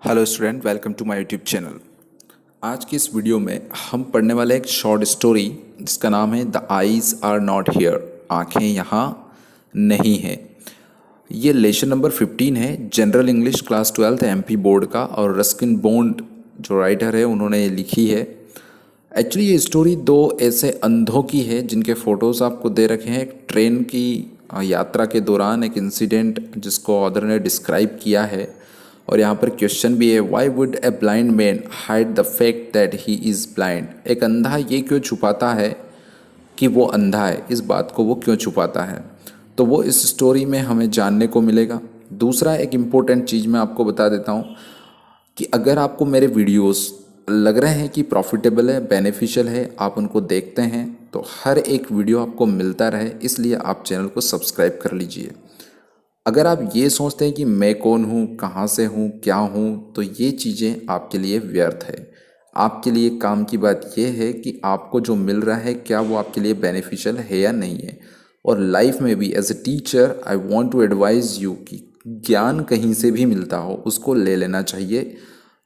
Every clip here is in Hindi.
Hello student, welcome to my YouTube channel. आज की इस वीडियो में हम पढ़ने वाले एक शॉर्ट स्टोरी जिसका नाम है the eyes are not here, आँखें यहाँ नहीं हैं। ये लेसन नंबर 15 है, general English class 12 MP board का, और रस्किन बॉन्ड जो राइटर है उन्होंने ये लिखी है। एक्चुअली ये स्टोरी दो ऐसे अंधों की है जिनके फ़ोटोज़ आपको दे रखे हैं। एक ट्रेन की यात्रा के दौरान एक इंसिडेंट जिसको ऑथर ने डिस्क्राइब किया है, और यहाँ पर क्वेश्चन भी है, why would a blind man hide the fact that he is blind. एक अंधा ये क्यों छुपाता है कि वो अंधा है, इस बात को वो क्यों छुपाता है। तो वो इस स्टोरी में हमें जानने को मिलेगा। दूसरा एक इम्पोर्टेंट चीज़ मैं आपको बता देता हूँ कि अगर आपको मेरे वीडियोस लग रहे हैं कि प्रॉफिटेबल है, बेनिफिशियल है, आप उनको देखते हैं, तो हर एक वीडियो आपको मिलता रहे, इसलिए आप चैनल को सब्सक्राइब कर लीजिए। अगर आप ये सोचते हैं कि मैं कौन हूँ, कहाँ से हूँ, क्या हूँ, तो ये चीज़ें आपके लिए व्यर्थ है। आपके लिए काम की बात यह है कि आपको जो मिल रहा है क्या वो आपके लिए बेनिफिशियल है या नहीं है। और लाइफ में भी as a teacher I want to advise you कि ज्ञान कहीं से भी मिलता हो उसको ले लेना चाहिए।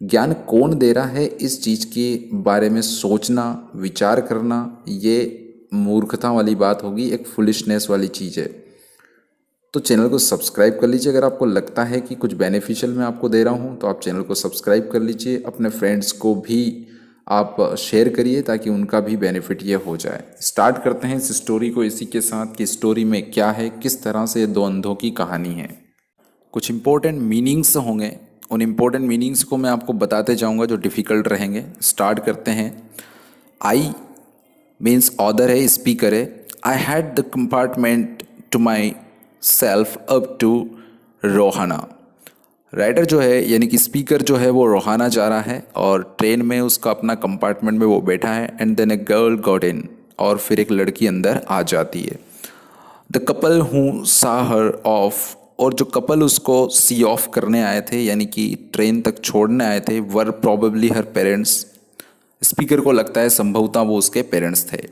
ज्ञान कौन दे रहा है इस चीज़ के बारे में सोचना, विचार करना, ये मूर्खता वाली बात होगी, एक फुलिशनेस वाली चीज़ है। तो चैनल को सब्सक्राइब कर लीजिए। अगर आपको लगता है कि कुछ बेनिफिशियल मैं आपको दे रहा हूँ तो आप चैनल को सब्सक्राइब कर लीजिए। अपने फ्रेंड्स को भी आप शेयर करिए ताकि उनका भी बेनिफिट ये हो जाए। स्टार्ट करते हैं इस स्टोरी को इसी के साथ कि स्टोरी में क्या है, किस तरह से दो अंधों की कहानी है। कुछ इंपॉर्टेंट मीनिंग्स होंगे, उन इम्पोर्टेंट मीनिंग्स को मैं आपको बताते जाऊँगा जो डिफ़िकल्ट रहेंगे। स्टार्ट करते हैं। आई मीन्स ऑदर है, स्पीकर है। I had the compartment to myself up to Rohana. Writer जो है यानी कि स्पीकर जो है वो रोहाना जा रहा है और ट्रेन में उसका अपना कंपार्टमेंट में वो बैठा है। And then a girl got in, और फिर एक लड़की अंदर आ जाती है। द कपल हु सा हर ऑफ, और जो कपल उसको सी ऑफ करने आए थे यानी कि ट्रेन तक छोड़ने आए थे, वर प्रोबेबली हर पेरेंट्स। स्पीकर को लगता है संभवतः वो उसके पेरेंट्स थे।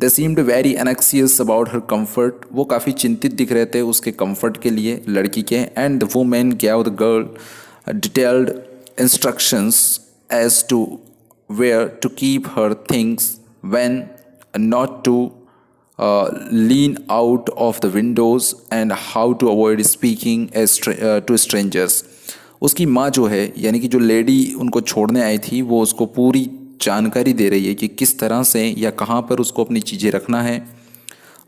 दे seemed very एनेक्सियस about her comfort, वो काफ़ी चिंतित दिख रहे थे उसके कम्फर्ट के लिए, लड़की के। And the women gave the girl detailed instructions as to where to keep her things when not to lean out of the windows and how to avoid speaking to strangers. उसकी माँ जो है यानी कि जो लेडी उनको छोड़ने आई थी वो उसको पूरी जानकारी दे रही है कि किस तरह से या कहाँ पर उसको अपनी चीज़ें रखना है,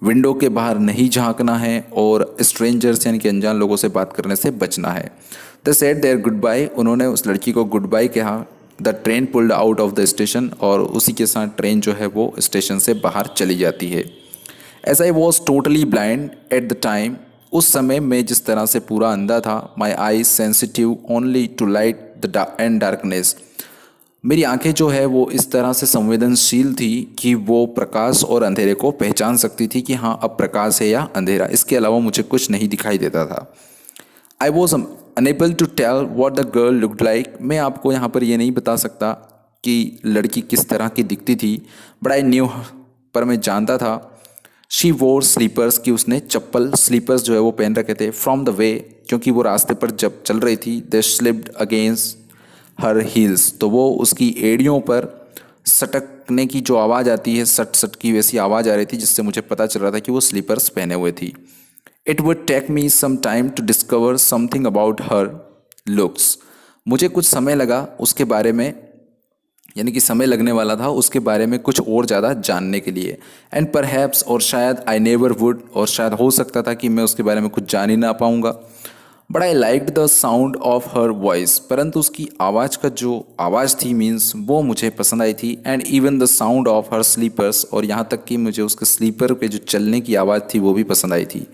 विंडो के बाहर नहीं झांकना है, और स्ट्रेंजर्स यानी कि अनजान लोगों से बात करने से बचना है। The said their goodbye, उन्होंने उस लड़की को गुड बाय कहा। The train pulled out of the station, और उसी के साथ ट्रेन जो है वो स्टेशन से बाहर चली जाती है। As I was totally blind at the time, उस समय मैं जिस तरह से पूरा अंधा था, my eye sensitive only to light and darkness, मेरी आंखें जो है वो इस तरह से संवेदनशील थी कि वो प्रकाश और अंधेरे को पहचान सकती थी कि हाँ अब प्रकाश है या अंधेरा, इसके अलावा मुझे कुछ नहीं दिखाई देता था। I was unable to tell what the girl looked like, मैं आपको यहाँ पर ये नहीं बता सकता कि लड़की किस तरह की दिखती थी, बट आई न्यू, पर मैं जानता था। शी वोर स्लीपर्स, कि उसने चप्पल स्लीपर्स जो है वो पहन रखे थे। फ्रॉम द वे, क्योंकि वो रास्ते पर जब चल रही थी, दे स्लिप्ड अगेंस्ट हर हील्स, तो वो उसकी एड़ियों पर सटकने की जो आवाज़ आती है, सट सट की वैसी आवाज़ आ रही थी, जिससे मुझे पता चल रहा था कि वो स्लीपर्स पहने हुए थी। It would take me some time to discover something about her looks, मुझे कुछ समय लगा उसके बारे में, यानी कि समय लगने वाला था उसके बारे में कुछ और ज़्यादा जानने के लिए। एंड परहैप्स, और शायद आई नेवर वुड, और शायद हो सकता था कि मैं उसके बारे में कुछ जान ही ना पाऊँगा। But I liked the sound of her voice, परंतु उसकी आवाज़ का जो आवाज़ थी मीन्स वो मुझे पसंद आई थी। And even the sound of her slippers, और यहाँ तक कि मुझे उसके स्लीपर के जो चलने की आवाज़ थी वो भी पसंद आई थी।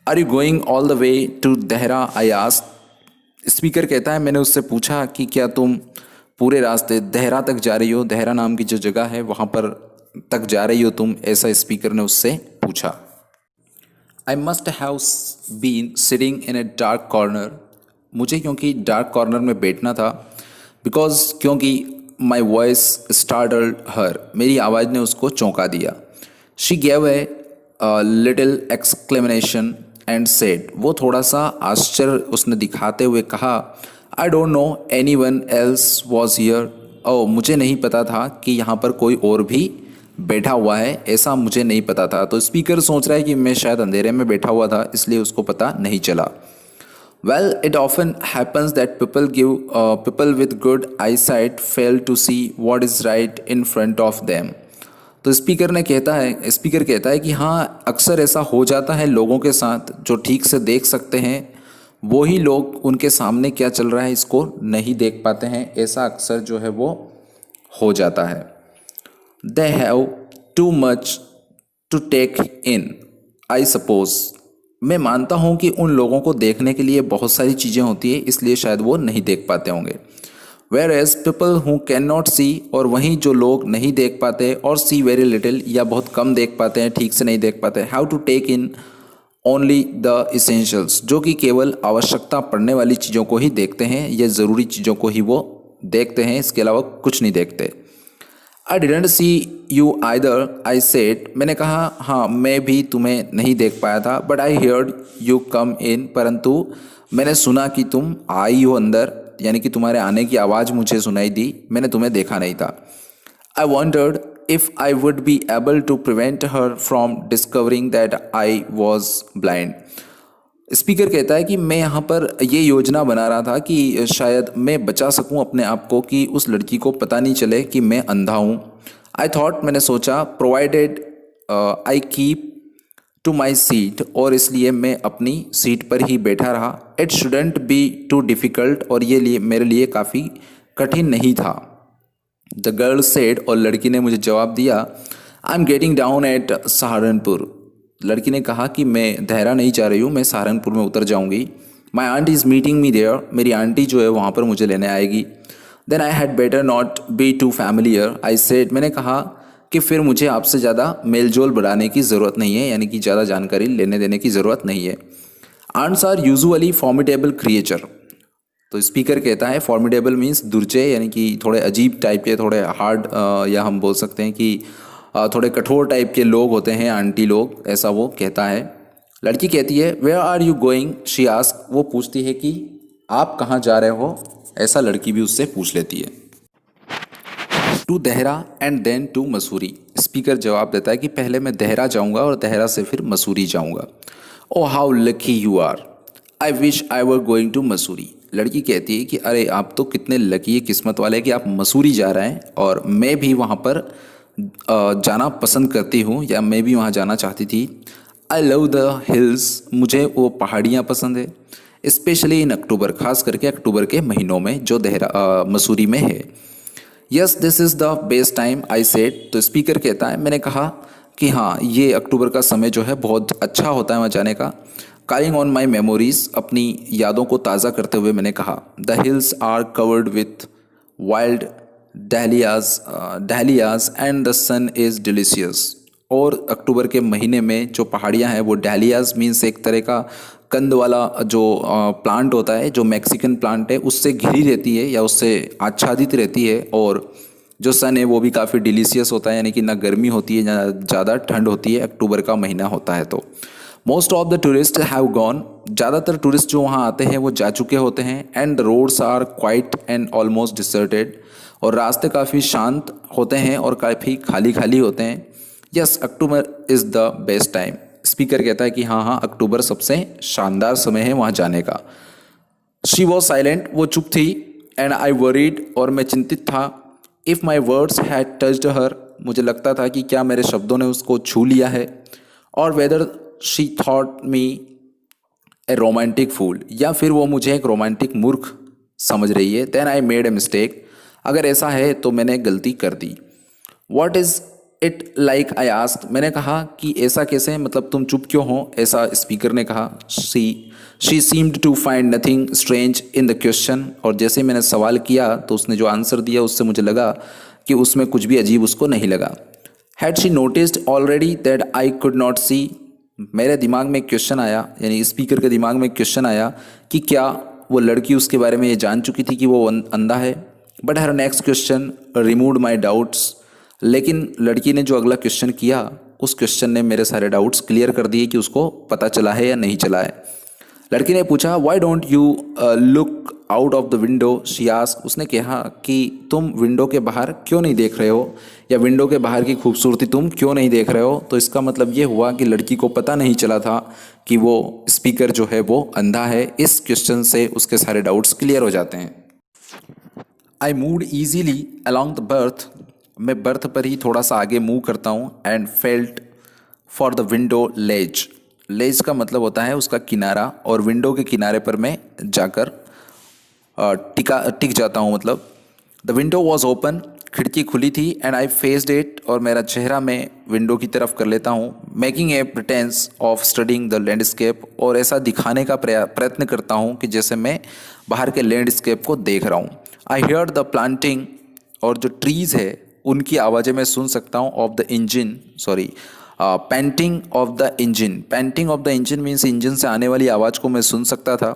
Are you going all the way to Dehra, I asked. Speaker कहता है, मैंने उससे पूछा कि क्या तुम पूरे रास्ते देहरा तक जा रही हो, देहरा नाम की जो जगह है वहाँ पर तक जा रही हो तुम, ऐसा स्पीकर ने उससे पूछा। I must have been sitting in a dark corner, मुझे क्योंकि डार्क कॉर्नर में बैठना था। बिकॉज, क्योंकि माई वॉइस स्टार्टल्ड हर, मेरी आवाज़ ने उसको चौंका दिया। She gave a little exclamation and said, वो थोड़ा सा आश्चर्य उसने दिखाते हुए कहा, I don't know anyone else was here. Oh, मुझे नहीं पता था कि यहाँ पर कोई और भी बैठा हुआ है, ऐसा मुझे नहीं पता था। तो स्पीकर सोच रहा है कि मैं शायद अंधेरे में बैठा हुआ था, इसलिए उसको पता नहीं चला। Well, it often happens that people with good eyesight fail to see what is right in front of them. तो स्पीकर कहता है कि हाँ, अक्सर ऐसा हो जाता है लोगों के साथ जो ठीक से देख सकते हैं, वो ही लोग उनके सामने क्या चल रहा है इसको नहीं देख पाते हैं। ऐसा अक्सर जो है वो हो जाता है। They have too much to take in I suppose. मैं मानता हूँ कि उन लोगों को देखने के लिए बहुत सारी चीज़ें होती है, इसलिए शायद वो नहीं देख पाते होंगे। Whereas people who can not see, और वहीं जो लोग नहीं देख पाते और सी वेरी लिटिल या बहुत कम देख पाते हैं, ठीक से नहीं देख पाते, have to take in only the essentials, जो कि केवल आवश्यकता पड़ने वाली चीज़ों को ही देखते हैं या ज़रूरी चीज़ों को ही वो देखते हैं, इसके अलावा कुछ नहीं देखते। I didn't C you either I said. मैंने कहा हाँ, मैं भी तुम्हें नहीं देख पाया था। But I heard you come in, परंतु मैंने सुना कि तुम आई हो अंदर, यानी कि तुम्हारे आने की आवाज़ मुझे सुनाई दी, मैंने तुम्हें देखा नहीं था। I wondered if I would be able to prevent her from discovering that I was blind. Speaker कहता है कि मैं यहाँ पर ये योजना बना रहा था कि शायद मैं बचा सकूँ अपने आप को कि उस लड़की को पता नहीं चले कि मैं अंधा हूँ। आई थॉट, मैंने सोचा, provided I keep to my seat, और इसलिए मैं अपनी सीट पर ही बैठा रहा। It shouldn't be too difficult, और ये मेरे लिए काफ़ी कठिन नहीं था। द गर्ल सेड, और लड़की ने मुझे जवाब दिया, I am getting down at Saharanpur. लड़की ने कहा कि मैं देहरा नहीं जा रही हूँ, मैं सहारनपुर में उतर जाऊँगी। My aunt is meeting me there, मेरी आंटी जो है वहाँ पर मुझे लेने आएगी। Then I had better not be too familiar I said. मैंने कहा कि फिर मुझे आपसे ज़्यादा मेल जोल बढ़ाने की ज़रूरत नहीं है, यानी कि ज़्यादा जानकारी लेने देने की ज़रूरत नहीं है। Aunts are usually formidable creature. तो स्पीकर कहता है फॉर्मिडेबल मीन्स दुर्जय, यानी कि थोड़े अजीब टाइप के, थोड़े हार्ड, या हम बोल सकते हैं कि थोड़े कठोर टाइप के लोग होते हैं आंटी लोग, ऐसा वो कहता है। लड़की कहती है where are you going, she ask. वो पूछती है कि आप कहाँ जा रहे हो, ऐसा लड़की भी उससे पूछ लेती है। To Dehra and then to Mussoorie. Speaker जवाब देता है कि पहले मैं देहरा जाऊँगा और देहरा से फिर मसूरी जाऊँगा। Oh how lucky you are, I wish I were going to Mussoorie. लड़की कहती है कि अरे आप तो कितने लकी है, किस्मत वाले कि आप मसूरी जा रहे हैं, और मैं भी वहाँ पर जाना पसंद करती हूँ, या मैं भी वहाँ जाना चाहती थी। आई लव द हिल्स, मुझे वो पहाड़ियाँ पसंद है। स्पेशली इन अक्टूबर, खास करके अक्टूबर के महीनों में जो मसूरी में है। Yes this is the best time I said. तो स्पीकर कहता है, मैंने कहा कि हाँ, ये अक्टूबर का समय जो है बहुत अच्छा होता है वहाँ जाने का। कालिंग ऑन माई मेमोरीज, अपनी यादों को ताज़ा करते हुए मैंने कहा, the hills are covered with wild dahlias and the sun is delicious. और अक्टूबर के महीने में जो पहाड़ियाँ हैं वो डहलियाज मीन्स एक तरह का कंद वाला जो प्लांट होता है, जो मैक्सिकन प्लांट है, उससे घिरी रहती है या उससे आच्छादित रहती है। और जो सन है वो भी काफ़ी डिलीशियस होता है, यानी कि ना गर्मी होती है ना ज़्यादा ठंड होती है, अक्टूबर का महीना होता है। तो most of the tourists have gone, ज़्यादातर टूरिस्ट जो वहाँ आते हैं वो जा चुके होते हैं। And the roads are quiet and almost deserted, और रास्ते काफ़ी शांत होते हैं और काफ़ी खाली खाली होते हैं। Yes October is the best time. Speaker कहता है कि हाँ, अक्टूबर सबसे शानदार समय है वहाँ जाने का। शी वॉज साइलेंट, वो चुप थी। एंड आई वरीड, और मैं चिंतित था। If my words had touched हर, मुझे लगता था कि क्या मेरे शब्दों ने उसको छू लिया है। और whether she thought me a romantic fool, या फिर वो मुझे एक रोमांटिक मूर्ख समझ रही है। Then I made a mistake, अगर ऐसा है तो मैंने गलती कर दी। What is it like I asked, मैंने कहा कि ऐसा कैसे, मतलब तुम चुप क्यों हो, ऐसा स्पीकर ने कहा। She seemed to find nothing strange in the question, और जैसे मैंने सवाल किया तो उसने जो आंसर दिया उससे मुझे लगा कि उसमें कुछ भी अजीब उसको नहीं लगा। Had she noticed already that I could not see, मेरे दिमाग में एक क्वेश्चन आया, यानी स्पीकर के दिमाग में एक क्वेश्चन आया कि क्या वो लड़की उसके बारे में ये जान चुकी थी कि वो अंधा है। But her next question removed my doubts, लेकिन लड़की ने जो अगला क्वेश्चन किया उस क्वेश्चन ने मेरे सारे डाउट्स क्लियर कर दिए कि उसको पता चला है या नहीं चला है। लड़की ने पूछा why don't you look out of the window, she asked. उसने कहा कि तुम विंडो के बाहर क्यों नहीं देख रहे हो, या विंडो के बाहर की खूबसूरती तुम क्यों नहीं देख रहे हो। तो इसका मतलब ये हुआ कि लड़की को पता नहीं चला था कि वो स्पीकर जो है वो अंधा है। इस क्वेश्चन से उसके सारे डाउट्स क्लियर हो जाते हैं। I moved easily along the berth, मैं बर्थ पर ही थोड़ा सा आगे मूव करता हूँ। And felt for the window ledge, ledge का मतलब होता है उसका किनारा, और विंडो के किनारे पर मैं जाकर टिक जाता हूँ। मतलब द विंडो वॉज ओपन, खिड़की खुली थी। एंड आई फेस्ड इट, और मेरा चेहरा मैं विंडो की तरफ कर लेता हूँ। Making a pretence of studying the landscape, और ऐसा दिखाने का प्रयत्न करता हूँ कि जैसे मैं बाहर के लैंडस्केप को देख रहा हूँ। आई हियर द प्लांटिंग, और जो ट्रीज़ है उनकी आवाज़ें मैं सुन सकता हूँ। Of the engine, sorry, painting of the engine, painting of the engine means engine से आने वाली आवाज़ को मैं सुन सकता था।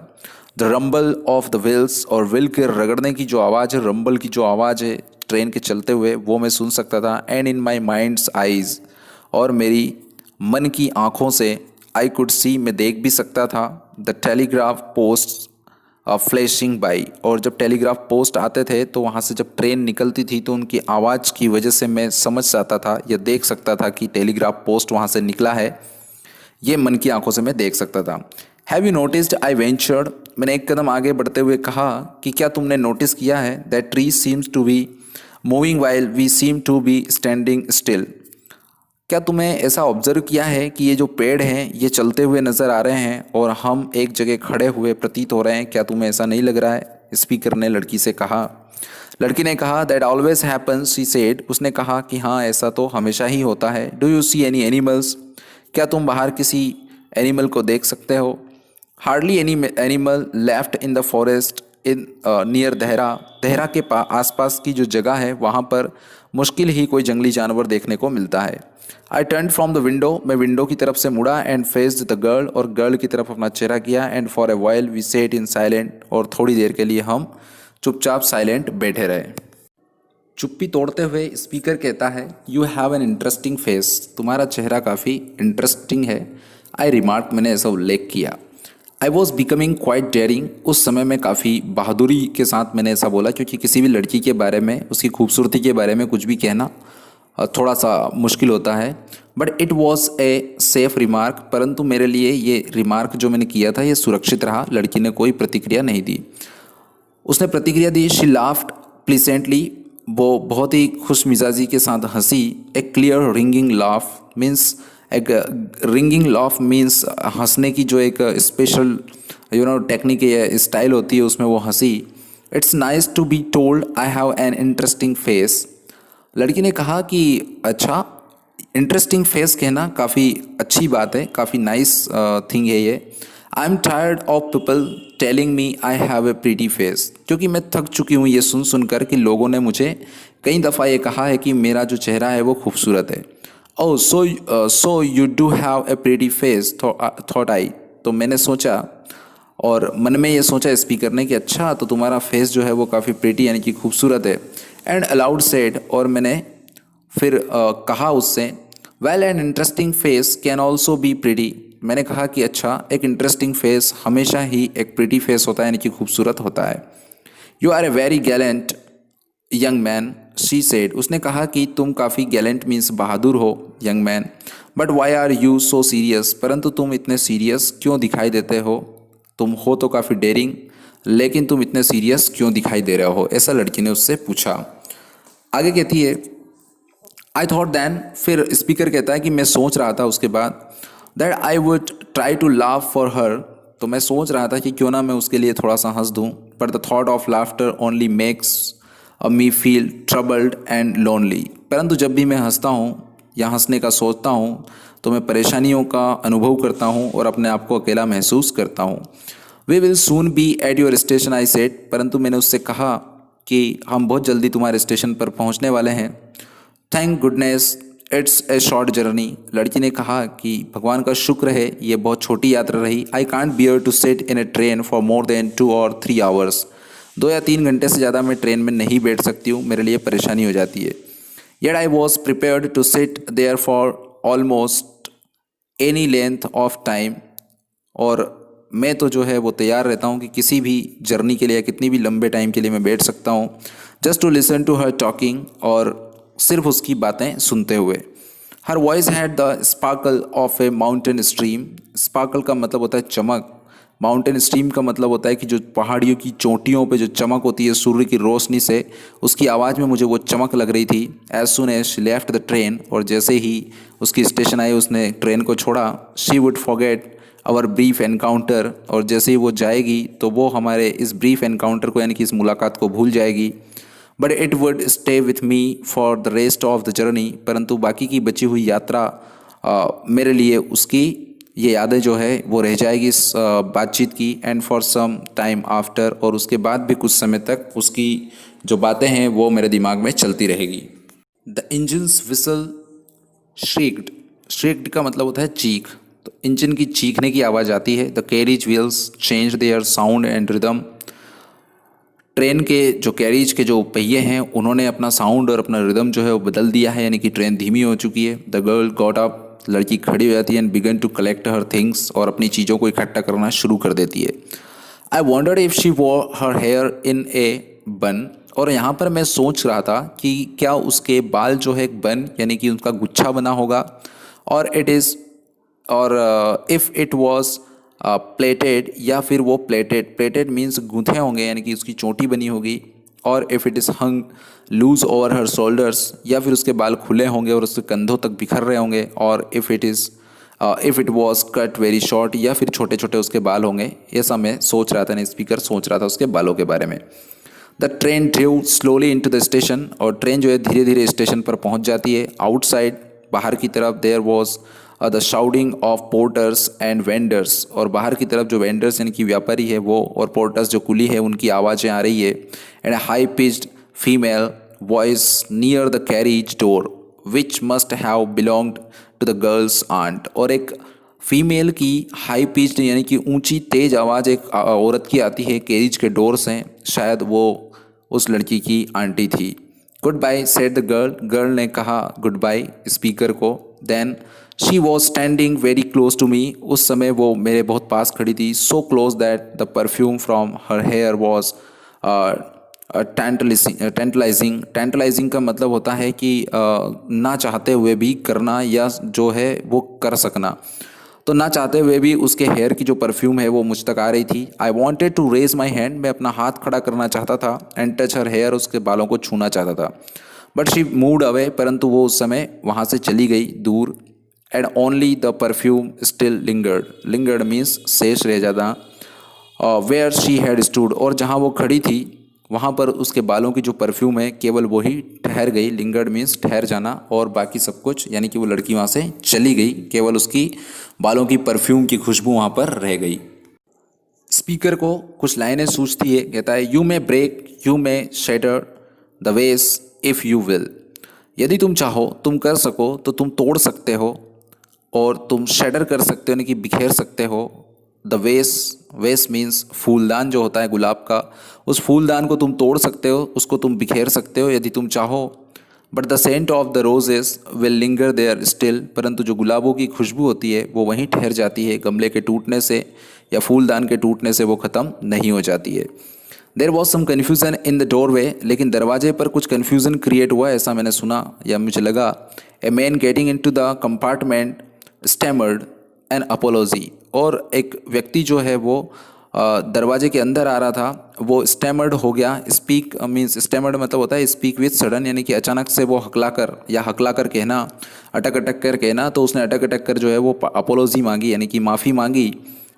The rumble of the wheels, और व्हील के रगड़ने की जो आवाज़ है, रंबल की जो आवाज़ है ट्रेन के चलते हुए, वो मैं सुन सकता था। And in my minds eyes, और मेरी मन की आँखों से आई कुड सी, मैं देख भी सकता था। The telegraph post flashing by, और जब टेलीग्राफ पोस्ट आते थे तो वहाँ से जब ट्रेन निकलती थी तो उनकी आवाज़ की वजह से मैं समझ जाता था या देख सकता था कि टेलीग्राफ पोस्ट वहाँ से निकला है। ये मन की आंखों से मैं देख सकता था। Have you noticed, I ventured, मैंने एक कदम आगे बढ़ते हुए कहा कि क्या तुमने नोटिस किया है, that tree seems to be moving while we seem to be standing still, क्या तुम्हें ऐसा ऑब्जर्व किया है कि ये जो पेड़ हैं ये चलते हुए नज़र आ रहे हैं और हम एक जगह खड़े हुए प्रतीत हो रहे हैं, क्या तुम्हें ऐसा नहीं लग रहा है। स्पीकर ने लड़की से कहा। लड़की ने कहा that always happens, she said, उसने कहा कि हाँ ऐसा तो हमेशा ही होता है। Do you see any animals, क्या तुम बाहर किसी एनिमल को देख सकते हो। Hardly any animal left in the forest in near Dehra, Dehra के आसपास की जो जगह है वहाँ पर मुश्किल ही कोई जंगली जानवर देखने को मिलता है। I turn from the window, मैं विंडो की तरफ से मुड़ा। एंड फेस्ड द गर्ल, और गर्ल की तरफ अपना चेहरा किया। And for a while we sat in silent, और थोड़ी देर के लिए हम चुपचाप साइलेंट बैठे रहे। चुप्पी तोड़ते हुए स्पीकर कहता है you have an interesting face, तुम्हारा चेहरा काफ़ी इंटरेस्टिंग है। आई रिमार्क, मैंने ऐसा उल्लेख किया। I was becoming quite daring, उस समय में काफ़ी बहादुरी के साथ मैंने ऐसा बोला, क्योंकि किसी भी लड़की के बारे में, उसकी खूबसूरती के बारे में कुछ भी कहना थोड़ा सा मुश्किल होता है। But it was a safe remark, परंतु मेरे लिए ये रिमार्क जो मैंने किया था ये सुरक्षित रहा। लड़की ने कोई प्रतिक्रिया नहीं दी। उसने प्रतिक्रिया दी, शी लाफ्ड प्लीसेंटली, वो बहुत ही खुश मिजाजी के साथ हंसी। ए क्लियर रिंगिंग लाफ मीन्स, एक रिंगिंग लाफ मीन्स हंसने की जो एक स्पेशल टेक्निक या स्टाइल होती है, उसमें वो हंसी। It's nice to be told I have an interesting face, लड़की ने कहा कि अच्छा, इंटरेस्टिंग फेस कहना काफ़ी अच्छी बात है, काफ़ी नाइस थिंग है ये। I am tired of people telling me I have a pretty face, क्योंकि मैं थक चुकी हूँ ये सुन सुनकर कि लोगों ने मुझे कई दफ़ा ये कहा है कि मेरा जो चेहरा है वो खूबसूरत है। Oh so you do have a pretty face thought I, तो मैंने सोचा और मन में ये सोचा स्पीकर ने कि अच्छा, तो तुम्हारा फेस जो है वो काफ़ी प्रीटी यानी कि खूबसूरत है। एंड अलाउड सेड, और मैंने फिर कहा उससे, well N interesting face can also be pretty, मैंने कहा कि अच्छा, एक इंटरेस्टिंग फेस हमेशा ही एक प्रीटी फेस होता है यानी कि खूबसूरत होता है। You are a very gallant young man, she said, उसने कहा कि तुम काफ़ी गैलेंट मीन्स बहादुर हो, young man. But why are you so serious, परंतु तुम इतने सीरियस क्यों दिखाई देते हो, तुम हो तो काफ़ी डेयरिंग, लेकिन तुम इतने सीरियस क्यों दिखाई दे रहे हो, ऐसा लड़की ने उससे पूछा। आगे कहती है आई थॉट दैन, फिर स्पीकर कहता है कि मैं सोच रहा था उसके बाद, that I would try to laugh for her, तो मैं सोच रहा था कि क्यों ना मैं उसके लिए थोड़ा सा हंस दूँ। But the thought of laughter only makes me feel troubled and lonely, परंतु जब भी मैं हंसता हूँ या हंसने का सोचता हूँ तो मैं परेशानियों का अनुभव करता हूँ और अपने आप को अकेला महसूस करता हूँ। We will soon be at your station, I said, परंतु मैंने उससे कहा कि हम बहुत जल्दी तुम्हारे स्टेशन पर पहुँचने वाले हैं। Thank goodness it's a short journey, लड़की ने कहा कि भगवान का शुक्र है ये बहुत छोटी यात्रा रही। I can't bear to sit in a train for more than 2 or 3 hours, 2 या 3 घंटे से ज़्यादा मैं ट्रेन में नहीं बैठ सकती हूँ, मेरे लिए परेशानी हो जाती है। Yet I was prepared to sit there for almost any length of time, और मैं तो जो है वो तैयार रहता हूँ कि किसी भी जर्नी के लिए, कितनी भी लंबे टाइम के लिए मैं बैठ सकता हूँ, just to listen to her talking, और सिर्फ उसकी बातें सुनते हुए। Her voice had the sparkle of a mountain stream. Sparkle का मतलब होता है चमक, माउंटेन स्ट्रीम का मतलब होता है कि जो पहाड़ियों की चोटियों पे जो चमक होती है सूर्य की रोशनी से, उसकी आवाज़ में मुझे वो चमक लग रही थी। As soon as she left the train, और जैसे ही उसकी स्टेशन आई, उसने ट्रेन को छोड़ा, she would forget our brief encounter, और जैसे ही वो जाएगी तो वो हमारे इस ब्रीफ एनकाउंटर को, यानी कि इस मुलाकात को भूल जाएगी। But it would stay with me for the rest of the journey, परंतु बाकी की बची हुई यात्रा मेरे लिए उसकी ये यादें जो है वो रह जाएगी इस बातचीत की। And for some time after, और उसके बाद भी कुछ समय तक उसकी जो बातें हैं वो मेरे दिमाग में चलती रहेगी। The engine's whistle shrieked. Shrieked का मतलब होता है चीख, तो इंजन की चीखने की आवाज़ आती है। The carriage wheels change their sound and rhythm. Train के जो कैरिज के जो पहिए हैं उन्होंने अपना साउंड और अपना रिदम जो है वो बदल दिया है, यानी कि ट्रेन धीमी हो चुकी है। द गर्ल गॉट अप, लड़की खड़ी हो जाती है, and began to collect her things, और अपनी चीज़ों को इकट्ठा करना शुरू कर देती है। I wondered if she wore her hair in a bun, और यहाँ पर मैं सोच रहा था कि क्या उसके बाल जो है एक बन, यानी कि उनका गुच्छा बना होगा, और इट इज़, और इफ़ इट वॉज प्लेटेड, या फिर वो प्लेटेड, प्लेटेड मीन्स गूंथे होंगे, यानी कि उसकी चोटी बनी होगी। और if it is hung loose over her shoulders, या फिर उसके बाल खुले होंगे और उसके कंधों तक बिखर रहे होंगे। और if it was cut very short, या फिर छोटे छोटे उसके बाल होंगे। ऐसा मैं सोच रहा था, ना स्पीकर सोच रहा था उसके बालों के बारे में। The train drew slowly into the station, और ट्रेन जो है धीरे धीरे स्टेशन पर पहुंच जाती है। आउटसाइड, बाहर की तरफ, there was the shouting of porters and vendors, और बाहर की तरफ जो वेंडर्स यानी कि व्यापारी है वो, और पोर्टर्स जो कुली है, उनकी आवाज़ें आ रही है। And high pitched female voice near the carriage door which must have belonged to the girl's aunt, और एक फीमेल की हाई पिच्ड यानी कि ऊंची तेज आवाज़ एक औरत की आती है कैरिज के डोर से, शायद वो उस लड़की की आंटी थी। Goodbye said the girl, girl ने कहा गुड बाय स्पीकर को। Then she was standing very close to me, उस समय वो मेरे बहुत पास खड़ी थी। So close that the perfume from her hair was tantalizing. Tantalizing का मतलब होता है कि ना चाहते हुए भी करना, या जो है वो कर सकना। तो ना चाहते हुए भी उसके हेयर की जो परफ्यूम है वो मुझ तक आ रही थी। I wanted to raise my hand, मैं अपना हाथ खड़ा करना चाहता था। एंड टच हर हेयर, उसके बालों को छूना चाहता था। बट शी मूव्ड अवे, परंतु वो उस समय वहाँ से चली गई दूर। And only the perfume still lingered, lingered means शेष रह जाता। वेयर शी हैड स्टूड, और जहाँ वो खड़ी थी वहाँ पर उसके बालों की जो परफ्यूम है केवल वही ठहर गई। लिंगर्ड मीन्स ठहर जाना, और बाकी सब कुछ, यानी कि वो लड़की वहाँ से चली गई, केवल उसकी बालों की परफ्यूम की खुशबू वहाँ पर रह गई। स्पीकर को कुछ लाइनें सूझती है, कहता है you may break, you may shatter the vase if you will. यदि तुम चाहो, तुम कर सको तो तुम तोड़ सकते हो, और तुम शैडर कर सकते हो, यानी कि बिखेर सकते हो। द वेस, वेस मीन्स फूलदान जो होता है गुलाब का, उस फूलदान को तुम तोड़ सकते हो, उसको तुम बिखेर सकते हो यदि तुम चाहो। But the scent of the roses will linger there still, परंतु जो गुलाबों की खुशबू होती है वो वहीं ठहर जाती है, गमले के टूटने से या फूलदान के टूटने से वो ख़त्म नहीं हो जाती है। There was some confusion in the doorway, लेकिन दरवाजे पर कुछ कन्फ्यूज़न क्रिएट हुआ, ऐसा मैंने सुना या मुझे लगा। A man getting into the compartment stammered an apology, और एक व्यक्ति जो है वो दरवाजे के अंदर आ रहा था, वो स्टैमर्ड हो गया। स्पीक मीन्स, स्टैमर्ड मतलब होता है स्पीक विथ सडन, यानी कि अचानक से वो हकला कर, या हकला कर कहना, अटक अटक कर कहना। तो उसने अटक अटक कर जो है वो अपोलॉजी मांगी, यानी कि माफ़ी मांगी।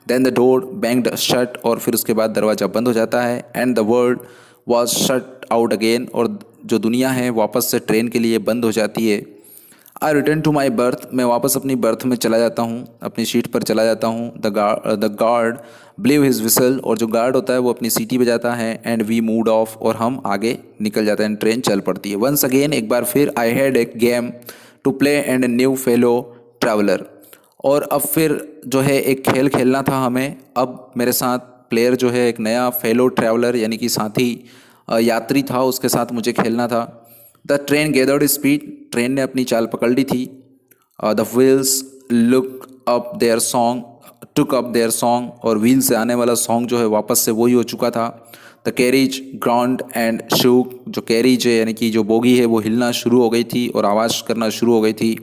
Then the door banged shut, और फिर उसके बाद दरवाज़ा बंद हो जाता है। And the world was shut out again, और जो दुनिया है वापस से ट्रेन के लिए बंद हो जाती है। आई रिटर्न टू माई बर्थ, मैं वापस अपनी बर्थ में चला जाता हूँ, अपनी सीट पर चला जाता हूँ। द गार्ड ब्लीव हिज विसल, और जो गार्ड होता है वो अपनी सीटी बजाता है। एंड वी मूड ऑफ, और हम आगे निकल जाते हैं, ट्रेन चल पड़ती है। वंस अगेन, एक बार फिर, I had a game to play and a new fellow traveller, और अब फिर जो है एक खेल खेलना था हमें। अब मेरे साथ प्लेयर जो है एक नया फेलो ट्रैवलर, यानी कि साथी यात्री था, उसके साथ मुझे खेलना था। The train gathered speed, train ने अपनी चाल पकड़ ली थी। The wheels look up there song, took up there song, और व्हील से आने वाला सॉन्ग जो है वापस से वही हो चुका था। The carriage ground and shook, जो कैरिज है यानी कि जो बोगी है वो हिलना शुरू हो गई थी और आवाज़ करना शुरू हो गई थी।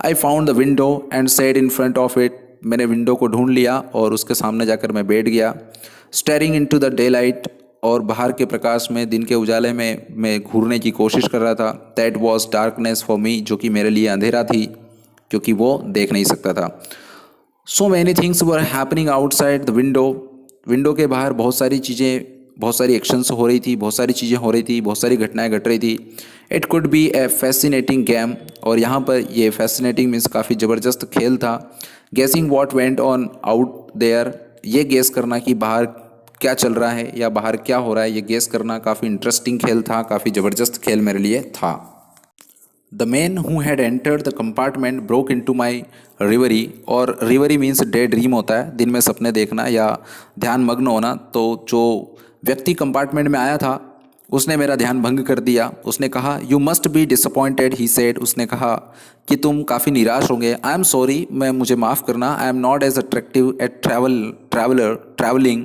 I found the window and set in front of it, मैंने विंडो को ढूंढ लिया और उसके सामने जाकर मैं बैठ गया। Staring into the daylight, और बाहर के प्रकाश में, दिन के उजाले में मैं घूरने की कोशिश कर रहा था। That was darkness for me, जो कि मेरे लिए अंधेरा थी क्योंकि वो देख नहीं सकता था। So many things were happening outside the window, window के बाहर बहुत सारी चीज़ें, बहुत सारी एक्शंस हो रही थी, बहुत सारी चीज़ें हो रही थी, बहुत सारी घटनाएं घट रही थी। It could be A fascinating game, और यहाँ पर ये फैसिनेटिंग मीन्स काफ़ी ज़बरदस्त खेल था। Guessing what went on out there, ये गेस करना कि बाहर क्या चल रहा है या बाहर क्या हो रहा है, ये गेस करना काफ़ी इंटरेस्टिंग खेल था, काफ़ी ज़बरदस्त खेल मेरे लिए था। The man who had entered the compartment broke into my reverie, और रिवरी मीन्स डे ड्रीम होता है, दिन में सपने देखना या ध्यान मग्न होना। तो जो व्यक्ति कंपार्टमेंट में आया था उसने मेरा ध्यान भंग कर दिया। उसने कहा you must be disappointed, he said, उसने कहा कि तुम काफ़ी निराश होंगे। आई एम सॉरी, मुझे माफ़ करना। I am not as attractive at travelling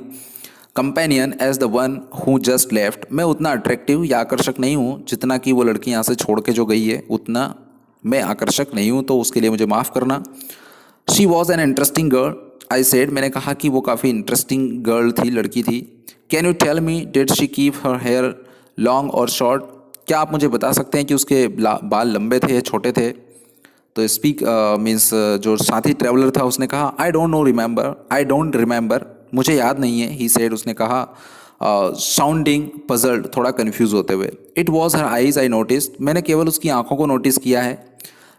companion as the one who just left, मैं उतना अट्रैक्टिव या आकर्षक नहीं हूँ जितना कि वो लड़की यहाँ से छोड़ के जो गई है, उतना मैं आकर्षक नहीं हूँ, तो उसके लिए मुझे माफ़ करना। She was an interesting girl, I said, मैंने कहा कि वो काफ़ी इंटरेस्टिंग गर्ल थी, लड़की थी। Can you tell me did she keep her hair long or short, क्या आप मुझे बता सकते हैं कि उसके बाल लंबे थे या छोटे थे। तो स्पीक मीन्स जो साथी ट्रैवलर था उसने कहा आई डोंट रिमेंबर, मुझे याद नहीं है। ही सेड, उसने कहा साउंडिंग पजल्ड, थोड़ा कन्फ्यूज होते हुए। It was her eyes I notice, मैंने केवल उसकी आंखों को नोटिस किया है,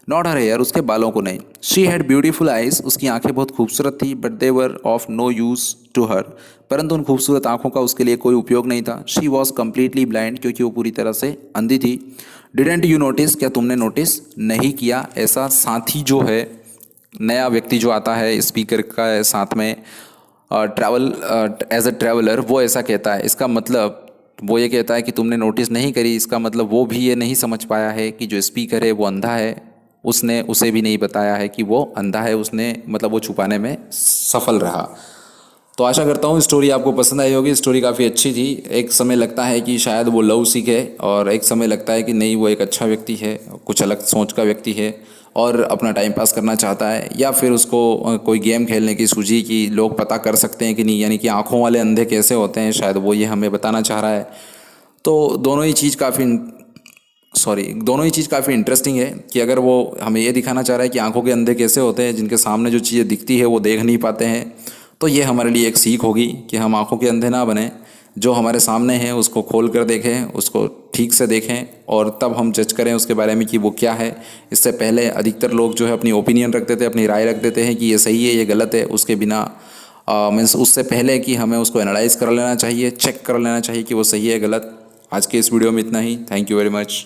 नॉट हर हेयर, उसके बालों को नहीं। शी हैड ब्यूटीफुल आइज, उसकी आंखें बहुत खूबसूरत थी, but they were of no use to her, परंतु उन खूबसूरत आंखों का उसके लिए कोई उपयोग नहीं था। शी वॉज कम्प्लीटली ब्लाइंड, क्योंकि वो पूरी तरह से अंधी थी। डिडेंट यू नोटिस, क्या तुमने नोटिस नहीं किया। ऐसा साथी जो है, नया व्यक्ति जो आता है स्पीकर का साथ में ट्रैवल एज अ ट्रैवलर, वो ऐसा कहता है। इसका मतलब वो ये कहता है कि तुमने नोटिस नहीं करी, इसका मतलब वो भी ये नहीं समझ पाया है कि जो स्पीकर है वो अंधा है, उसने उसे भी नहीं बताया है कि वो अंधा है, उसने मतलब वो छुपाने में सफल रहा। तो आशा करता हूँ स्टोरी आपको पसंद आई होगी। स्टोरी काफ़ी अच्छी थी। एक समय लगता है कि शायद वो लव सीख है, और एक समय लगता है कि नहीं, वो एक अच्छा व्यक्ति है, कुछ अलग सोच का व्यक्ति है और अपना टाइम पास करना चाहता है, या फिर उसको कोई गेम खेलने की सूझी कि लोग पता कर सकते हैं कि नहीं, यानी कि आँखों वाले अंधे कैसे होते हैं, शायद वो ये हमें बताना चाह रहा है। तो दोनों ही चीज़ काफ़ी इंटरेस्टिंग है कि अगर वो हमें ये दिखाना चाह रहा है कि आंखों के अंधे कैसे होते हैं, जिनके सामने जो चीज़ें दिखती है वो देख नहीं पाते हैं, तो ये हमारे लिए एक सीख होगी कि हम आंखों के अंधे ना बने, जो हमारे सामने है उसको खोल कर देखें, उसको ठीक से देखें, और तब हम जज करें उसके बारे में कि वो क्या है। इससे पहले अधिकतर लोग जो है अपनी ओपिनियन रख देते हैं, अपनी राय रख देते हैं कि ये सही है, ये गलत है, उसके बिना मीन्स उससे पहले कि हमें उसको एनालाइज कर लेना चाहिए, चेक कर लेना चाहिए कि वो सही है गलत। आज के इस वीडियो में इतना ही। Thank you very much.